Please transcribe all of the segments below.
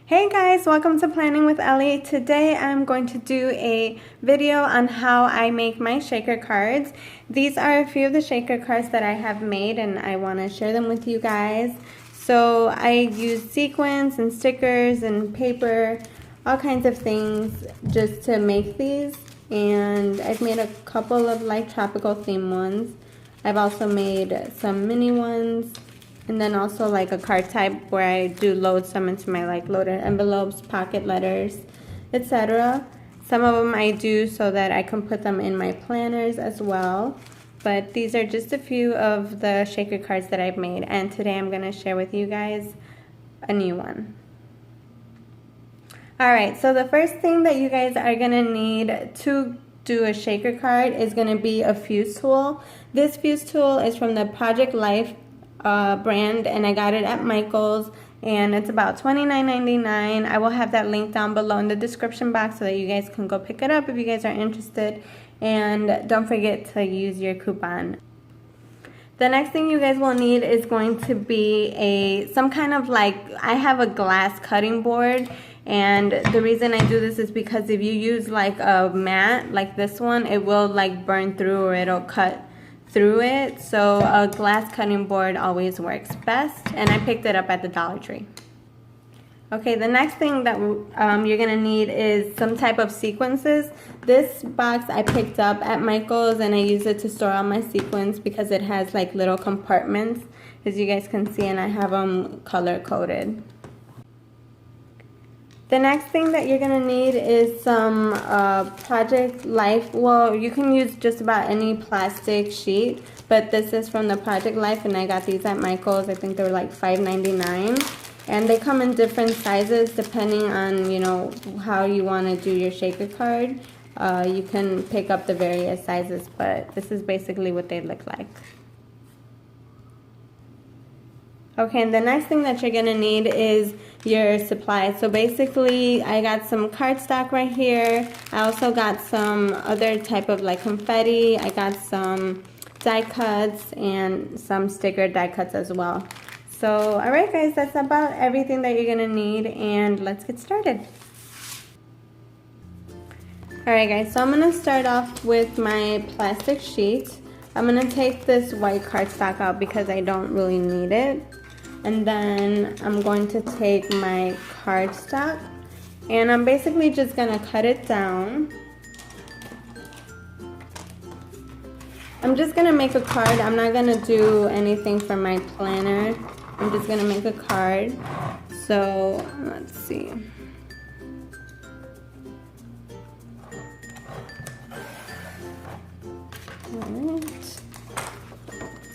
Hey guys, welcome to Planning with Ellie. Today I'm going to do a video on how I make my shaker cards. These are a few of the shaker cards that I have made and I want to share them with you guys. So I use sequins and stickers and paper, all kinds of things just to make these. And I've made a couple of like tropical theme ones. I've also made some mini ones. And then also like a card type where I do load some into my like loaded envelopes, pocket letters, etc. Some of them I do so that I can put them in my planners as well. But these are just a few of the shaker cards that I've made. And today I'm going to share with you guys a new one. Alright, so the first thing that you guys are going to need to do a shaker card is going to be a fuse tool. This fuse tool is from the Project Life brand, and I got it at Michael's, and it's about $29.99. I will have that link down below in the description box so that you guys can go pick it up if you guys are interested, and don't forget to use your coupon. The next thing you guys will need is going to be some kind of like, I have a glass cutting board, and the reason I do this is because if you use like a mat like this one, it will like burn through or it'll cut through it. So a glass cutting board always works best, and I picked it up at the Dollar Tree. Okay, the next thing that you're gonna need is some type of sequences. This box I picked up at Michael's, and I use it to store all my sequins because it has like little compartments, as you guys can see, and I have them color coded. The next thing that you're going to need is some Project Life. Well, you can use just about any plastic sheet, but this is from the Project Life, and I got these at Michael's. I think they were like $5.99, and they come in different sizes depending on, you know, how you want to do your shaker card. You can pick up the various sizes, but this is basically what they look like. Okay, and the next thing that you're going to need is your supplies. So basically, I got some cardstock right here. I also got some other type of like confetti. I got some die cuts and some sticker die cuts as well. So, alright guys, that's about everything that you're going to need, and let's get started. Alright guys, so I'm going to start off with my plastic sheet. I'm going to take this white cardstock out because I don't really need it. And then I'm going to take my cardstock, and I'm basically just going to cut it down. I'm just going to make a card. I'm not going to do anything for my planner. I'm just going to make a card. So let's see. Alright.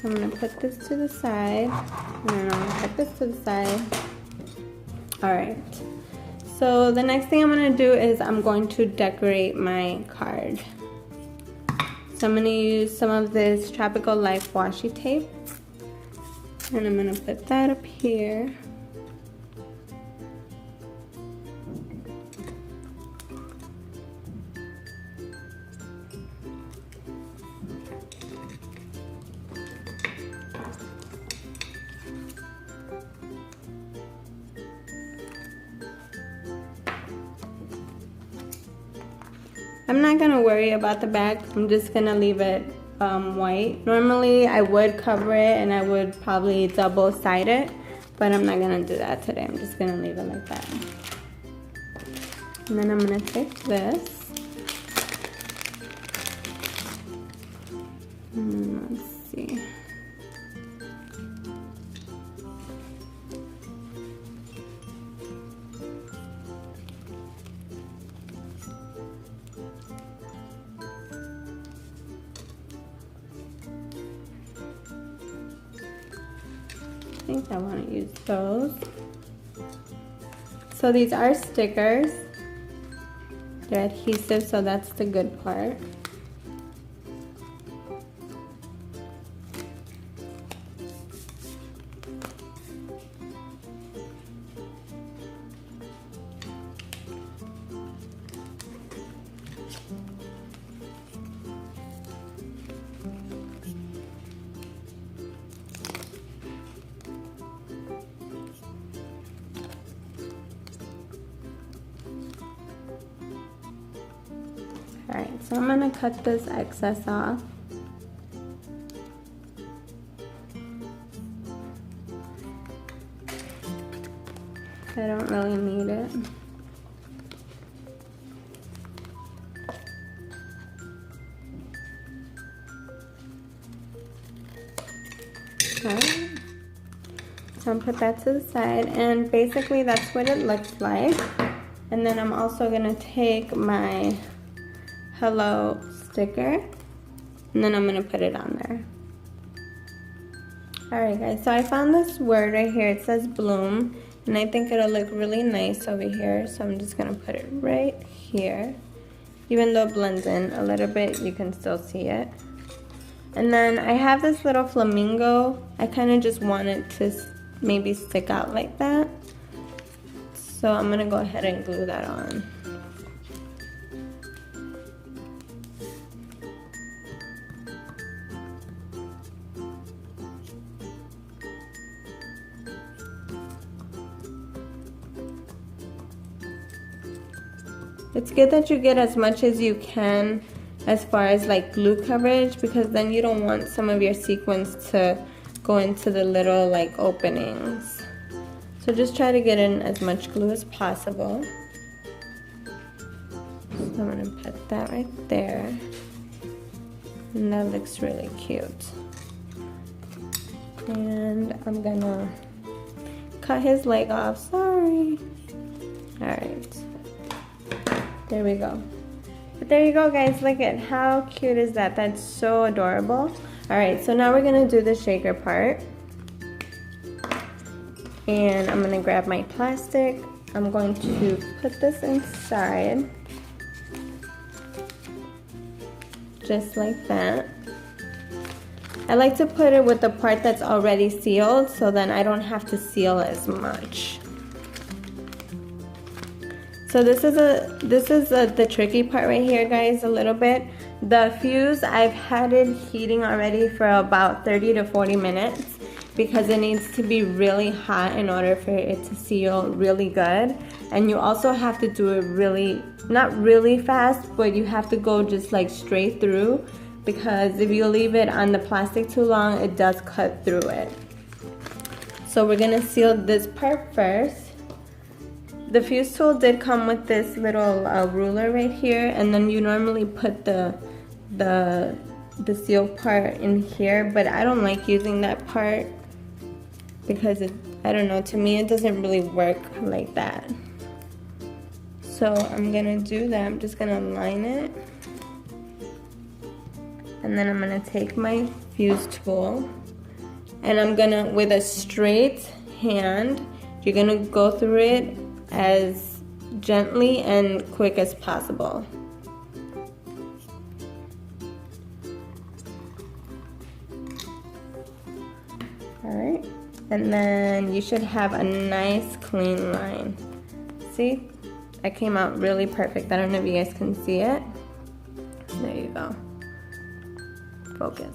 So I'm going to put this to the side, and then I'm going to put this to the side. Alright, so the next thing I'm going to do is I'm going to decorate my card. So I'm going to use some of this Tropical Life washi tape, and I'm going to put that up here. I'm not going to worry about the back. I'm just going to leave it white. Normally I would cover it and I would probably double side it, but I'm not going to do that today. I'm just going to leave it like that. And then I'm going to take this. And let's see. I think I want to use those. So these are stickers. They're adhesive, so that's the good part. Alright, so I'm gonna cut this excess off. I don't really need it. Alright. So I'm put that to the side, and basically that's what it looks like. And then I'm also gonna take my hello sticker, and then I'm gonna put it on there. Alright guys, so I found this word right here. It says bloom, and I think it'll look really nice over here, so I'm just gonna put it right here. Even though it blends in a little bit, you can still see it. And then I have this little flamingo. I kind of just want it to maybe stick out like that. So I'm gonna go ahead and glue that on. It's good that you get as much as you can as far as like glue coverage, because then you don't want some of your sequins to go into the little like openings. So just try to get in as much glue as possible. So I'm gonna put that right there. And that looks really cute. And I'm gonna cut his leg off, sorry. Alright. There we go. But there you go guys, look at how cute is that. That's so adorable. Alright, so now we're gonna do the shaker part. And I'm gonna grab my plastic. I'm going to put this inside. Just like that. I like to put it with the part that's already sealed, so then I don't have to seal as much. So this is the tricky part right here guys, a little bit. The fuse, I've had it heating already for about 30 to 40 minutes because it needs to be really hot in order for it to seal really good. And you also have to do it really, not really fast, but you have to go just like straight through, because if you leave it on the plastic too long, it does cut through it. So we're gonna seal this part first. The fuse tool did come with this little ruler right here, and then you normally put the seal part in here, but I don't like using that part because I don't know, to me it doesn't really work like that. So I'm gonna do that. I'm just gonna line it, and then I'm gonna take my fuse tool, and I'm gonna, with a straight hand, you're gonna go through it as gently and quick as possible. Alright, and then you should have a nice clean line. See? That came out really perfect. I don't know if you guys can see it. There you go. Focus.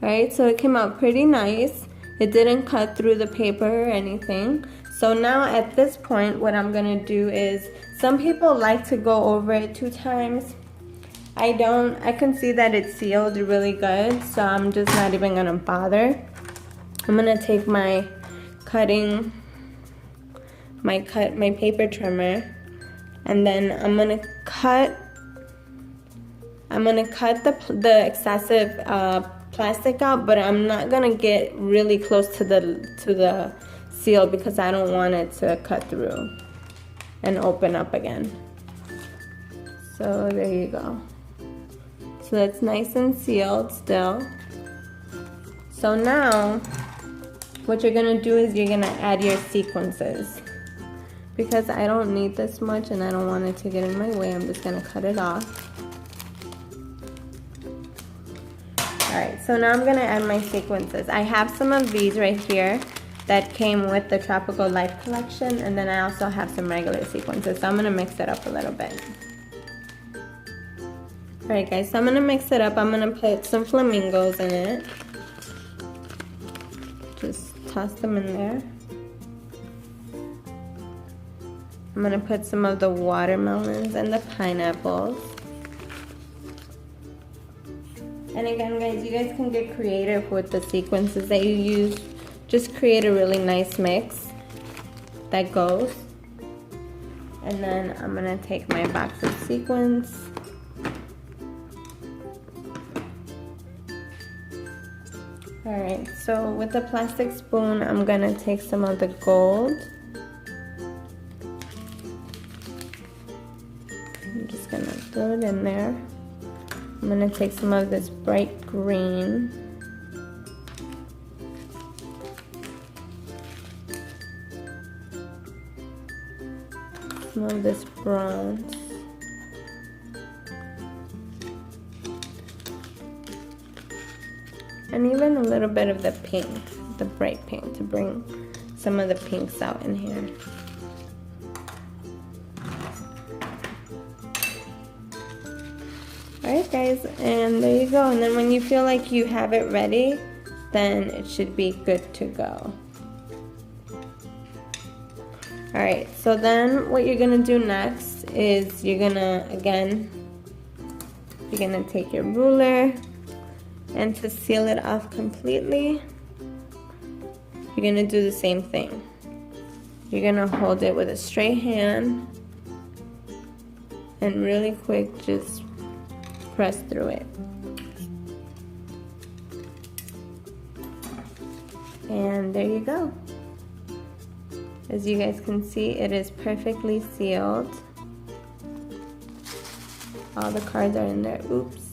Alright, so it came out pretty nice. It didn't cut through the paper or anything. So now at this point, what I'm gonna do is, some people like to go over it 2 times. I don't. I can see that it's sealed really good, so I'm just not even gonna bother. I'm gonna take my paper trimmer, and then I'm gonna cut the excessive plastic out, but I'm not gonna get really close to the seal because I don't want it to cut through and open up again. So there you go. So that's nice and sealed still. So now what you're gonna do is you're gonna add your sequences. Because I don't need this much and I don't want it to get in my way, I'm just gonna cut it off. Alright, so now I'm gonna add my sequences. I have some of these right here that came with the Tropical Life collection, and then I also have some regular sequences, so I'm gonna mix it up a little bit. Alright guys, so I'm gonna mix it up. I'm gonna put some flamingos in it. Just toss them in there. I'm gonna put some of the watermelons and the pineapples. And again, guys, you guys can get creative with the sequences that you use. Just create a really nice mix that goes. And then I'm gonna take my box of sequins. Alright, so with the plastic spoon, I'm gonna take some of the gold. I'm just gonna throw it in there. I'm gonna take some of this bright green. Some of this bronze. And even a little bit of the pink, the bright pink, to bring some of the pinks out in here. Alright guys, and there you go. And then when you feel like you have it ready, then it should be good to go. Alright, so then what you're gonna do next is you're gonna take your ruler, and to seal it off completely, you're gonna do the same thing. You're gonna hold it with a straight hand and really quick just press through it. And there you go. As you guys can see, it is perfectly sealed. All the cards are in there. Oops.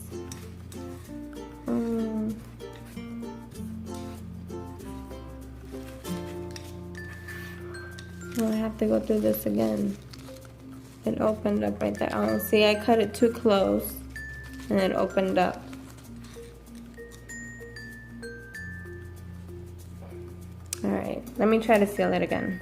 Oh, I have to go through this again. It opened up right there. Oh, see, I cut it too close and it opened up. Alright, let me try to seal it again.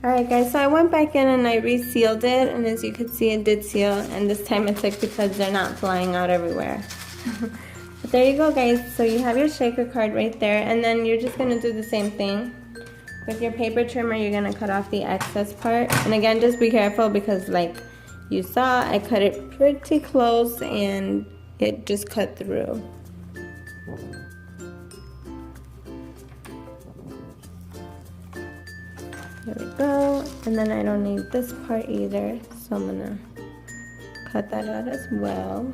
Alright guys, so I went back in and I resealed it, and as you can see it did seal, and this time it took because they're not flying out everywhere. But there you go guys, so you have your shaker card right there, and then you're just going to do the same thing. With your paper trimmer, you're going to cut off the excess part, and again just be careful because like you saw, I cut it pretty close and it just cut through. There we go, and then I don't need this part either, so I'm gonna cut that out as well.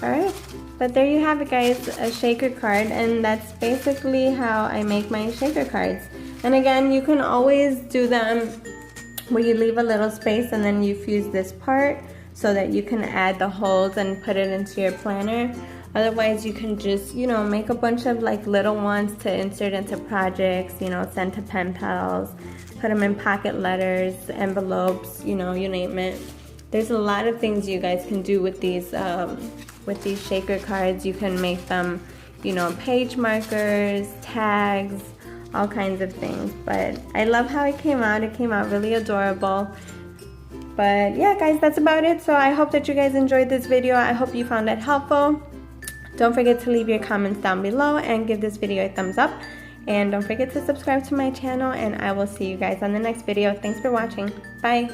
Alright, but there you have it guys, a shaker card, and that's basically how I make my shaker cards. And again, you can always do them where you leave a little space and then you fuse this part so that you can add the holes and put it into your planner. Otherwise, you can just, you know, make a bunch of like little ones to insert into projects, you know, send to pen pals, put them in pocket letters, envelopes, you know, you name it. There's a lot of things you guys can do with these shaker cards. You can make them, you know, page markers, tags, all kinds of things. But I love how it came out. It came out really adorable. But yeah guys, that's about it. So I hope that you guys enjoyed this video. I hope you found it helpful. Don't forget to leave your comments down below and give this video a thumbs up. And don't forget to subscribe to my channel, and I will see you guys on the next video. Thanks for watching. Bye.